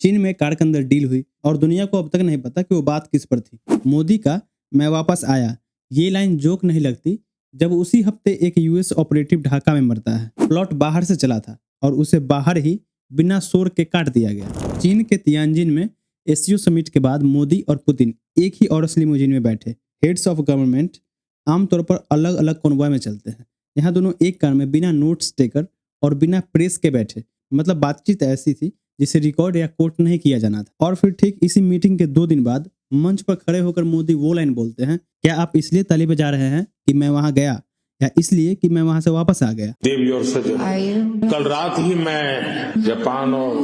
चीन में कार के अंदर डील हुई और दुनिया को अब तक नहीं पता कि वो बात किस पर थी। मोदी का मैं वापस आया ये लाइन जोक नहीं लगती जब उसी हफ्ते एक यूएस ऑपरेटिव ढाका में मरता है। प्लॉट बाहर से चला था और उसे बाहर ही बिना शोर के काट दिया गया। चीन के तियानजिन में एससीओ समिट के बाद मोदी और पुतिन एक ही ऑरस लिमोजिन में बैठे। हेड्स ऑफ गवर्नमेंट आमतौर पर अलग अलग कॉन्वॉय में चलते हैं। यहाँ दोनों एक कार में बिना नोट्स टेकर और बिना प्रेस के बैठे। मतलब बातचीत ऐसी थी जिसे रिकॉर्ड या कोट नहीं किया जाना था। और फिर ठीक इसी मीटिंग के 2 दिन बाद मंच पर खड़े होकर मोदी वो लाइन बोलते हैं, क्या आप इसलिए ताली बजा रहे हैं कि मैं वहां गया या इसलिए कि मैं वहां से वापस आ गया। देवी और सजन, कल रात ही मैं जापान और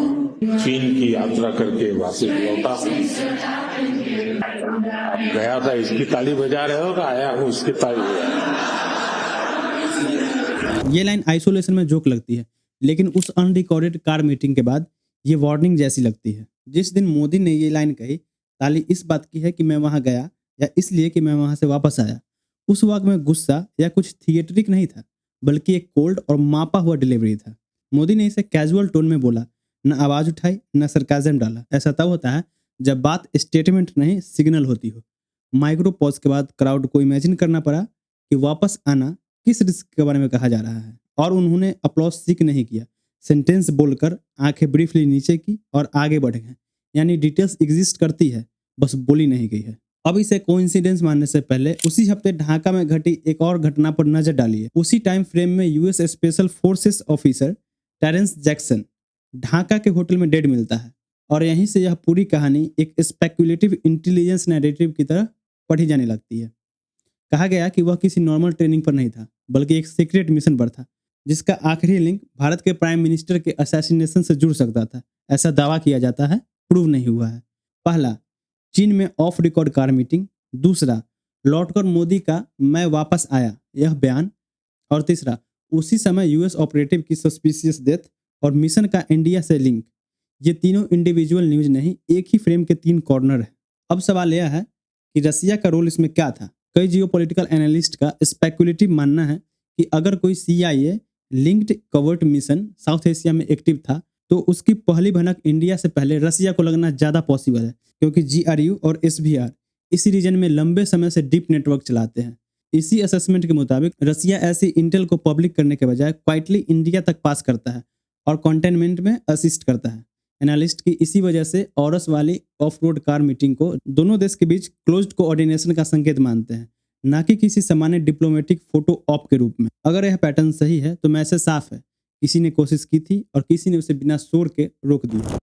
चीन की यात्रा करके वापस लौटा। आप गया था इसकी ताली बजा रहे हो, आया हूँ इसकी ताली बजा रहे हो। ये लाइन आइसोलेशन में जोक लगती है, लेकिन उस अनरिकॉर्डेड कार मीटिंग के बाद ये वार्निंग जैसी लगती है। जिस दिन मोदी ने ये लाइन कही, ताली इस बात की है कि मैं वहां गया या इसलिए कि मैं वहां से वापस आया। उस वक्त में गुस्सा या कुछ थिएटरिक नहीं था, बल्कि एक कोल्ड और मापा हुआ डिलीवरी था। मोदी ने इसे कैजुअल टोन में बोला, न आवाज उठाई न सरकाज़म डाला। ऐसा तब होता है जब बात स्टेटमेंट नहीं सिग्नल होती हो। माइक्रो पॉज के बाद क्राउड को इमेजिन करना पड़ा कि वापस आना किस रिस्क के बारे में कहा जा रहा है, और उन्होंने अप्लॉज सीक नहीं किया। सेंटेंस बोलकर आंखें ब्रीफली नीचे की और आगे बढ़ गए। यानी डिटेल्स एग्जिस्ट करती है, बस बोली नहीं गई है। अब इसे कोइंसिडेंस मानने से पहले उसी हफ्ते ढाका में घटी एक और घटना पर नजर डालिए। उसी टाइम फ्रेम में US special forces officer Terrence Jackson Dhaka के होटल में डेड मिलता है, और यहीं से यह पूरी कहानी एक स्पेकुलेटिव इंटेलिजेंस नैरेटिव की तरह पढ़ी जाने लगती है। कहा गया कि वह किसी नॉर्मल ट्रेनिंग पर नहीं था, बल्कि एक सीक्रेट मिशन पर था, जिसका आखिरी लिंक भारत के प्राइम मिनिस्टर के असैसिनेशन से जुड़ सकता था। ऐसा दावा किया जाता है, प्रूव नहीं हुआ है। पहला, चीन में ऑफ रिकॉर्ड कार मीटिंग। दूसरा, लौटकर मोदी का मैं वापस आया यह बयान। और तीसरा, उसी समय यूएस ऑपरेटिव की सस्पिशियस डेथ और मिशन का इंडिया से लिंक। ये तीनों इंडिविजुअल न्यूज नहीं, एक ही फ्रेम के 3 कॉर्नर है। अब सवाल यह है कि रसिया का रोल इसमें क्या था। कई जियोपॉलिटिकल एनालिस्ट का स्पेकुलेटिव मानना है कि अगर कोई CIA linked covert mission south Asia में एक्टिव था, तो उसकी पहली भनक इंडिया से पहले रसिया को लगना ज़्यादा पॉसिबल है, क्योंकि GRU और SVR इसी रीजन में लंबे समय से डीप नेटवर्क चलाते हैं। इसी असेसमेंट के मुताबिक रसिया ऐसी इंटेल को पब्लिक करने के बजाय क्वाइटली इंडिया तक पास करता है और कंटेनमेंट में असिस्ट करता है। एनालिस्ट की इसी वजह से औरस वाली ऑफ रोड कार मीटिंग को दोनों देश के बीच क्लोज्ड कोऑर्डिनेशन का संकेत मानते हैं, ना कि किसी सामान्य डिप्लोमेटिक फोटो ऑप के रूप में। अगर यह पैटर्न सही है तो मैसेज साफ है, किसी ने कोशिश की थी और किसी ने उसे बिना शोर के रोक दिया।